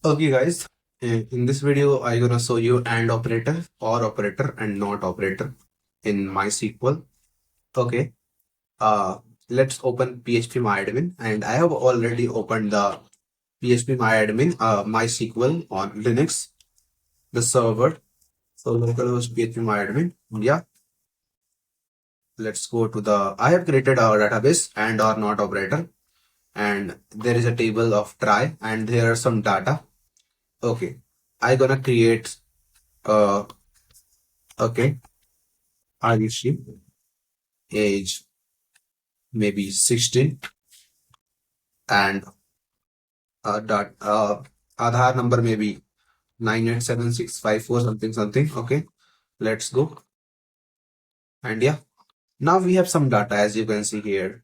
Okay guys, in this video I'm gonna show you AND operator, OR operator and NOT operator in MySQL. Okay, uh, let's open phpMyAdmin, and I have already opened the phpMyAdmin MySQL on Linux, the server. So localhost phpMyAdmin. Yeah, let's go to the. I have created our database and or NOT operator, and there is a table of try and there are some data. Okay, I gonna create okay, Ayushi, age maybe 16, and Aadhaar number maybe 98765 something something. Okay, let's go. And yeah, now we have some data as you can see here.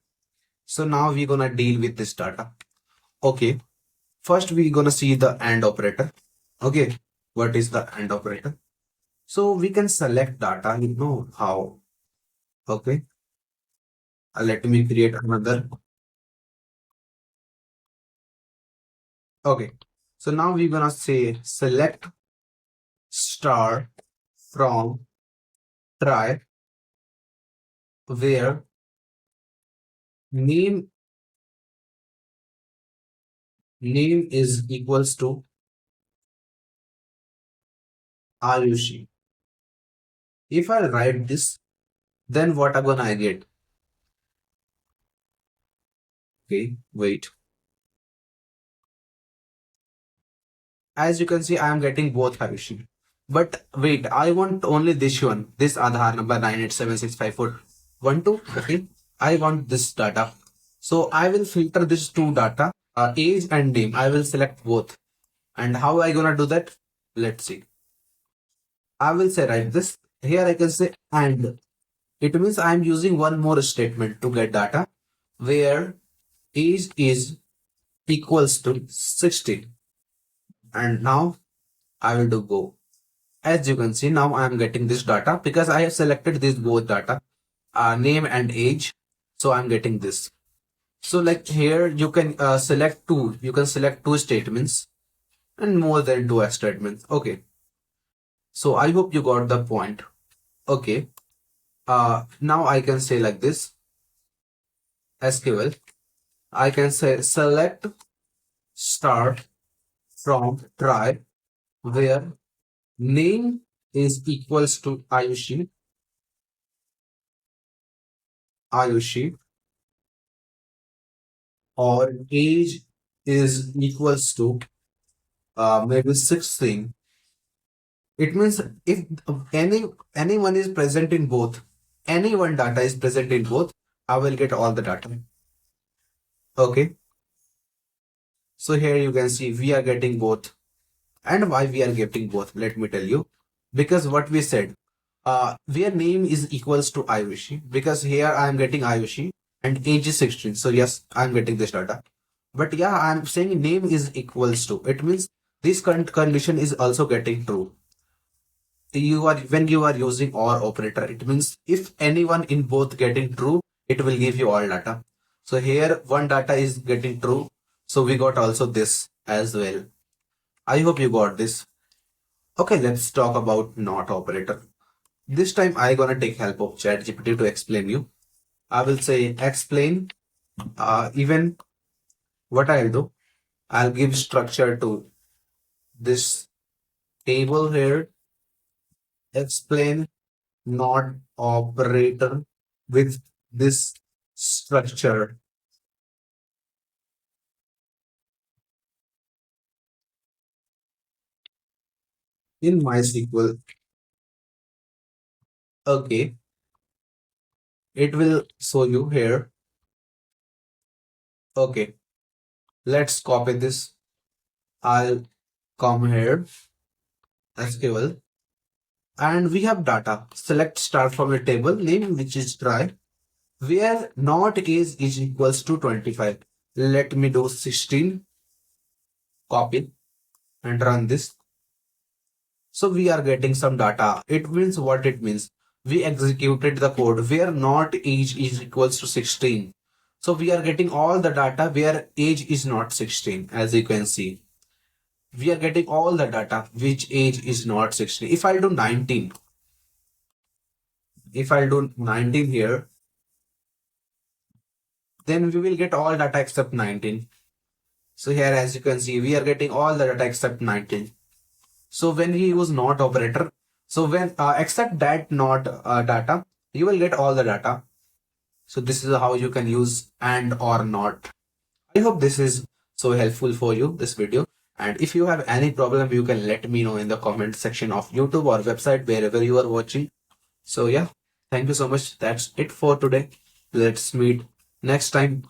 So now we're gonna deal with this data. Okay, first we're gonna see the AND operator. Okay, what is the AND operator? So we can select data, you know how. Okay, let me create another. Okay, so now we're gonna say select star from try where name is equals to Ayushi. If I write this, then what am gonna get? Okay, wait. As you can see, I am getting both Ayushi. But wait, I want only this one, this Aadhaar number 9876541. Okay, I want this data. So I will filter this two data, age and name. I will select both. And how I gonna do that? Let's see. I will say right this. Here I can say and. It means I am using one more statement to get data where age is equals to 60. And now I will do go. As you can see, now I am getting this data because I have selected this both data, name and age. So I'm getting this. So like here you can select two. You can select two statements and more than two statements. Okay. So I hope you got the point. Okay. Now I can say like this SQL. I can say select start from try where name is equals to Ayushi, or age is equals to maybe 16. It means if anyone is present in both, any one data is present in both, I will get all the data. Okay. So here you can see we are getting both. And why we are getting both, let me tell you. Because what we said, where name is equals to Ayushi, because here I am getting Ayushi and age is 16. So yes, I am getting this data. But yeah, I am saying name is equals to. It means this current condition is also getting true. You are when you are using OR operator, it means if anyone in both getting true, it will give you all data. So here one data is getting true. So we got also this as well. I hope you got this. Okay, let's talk about not operator. This time I gonna take help of ChatGPT to explain you. I will say explain. Even what I'll do, I'll give structure to this table here. Explain not operator with this structure in MySQL. Okay, it will show you here. Okay, let's copy this. I'll come here, SQL, and we have data. Select start from a table name which is try where not is equals to 25. Let me do 16, copy and run this. So we are getting some data. It means what it means. We executed the code where not age is equals to 16. So we are getting all the data where age is not 16, as you can see. we are getting all the data which age is not 16. If I'll do 19, if I'll do 19 here, then we will get all data except 19. So here, as you can see, we are getting all the data except 19. So when we use not operator, so when except that not data, you will get all the data. So this is how you can use and or not. I hope this is so helpful for you, this video. And if you have any problem, you can let me know in the comment section of YouTube or website, wherever you are watching. So yeah, thank you so much. That's it for today. Let's meet next time.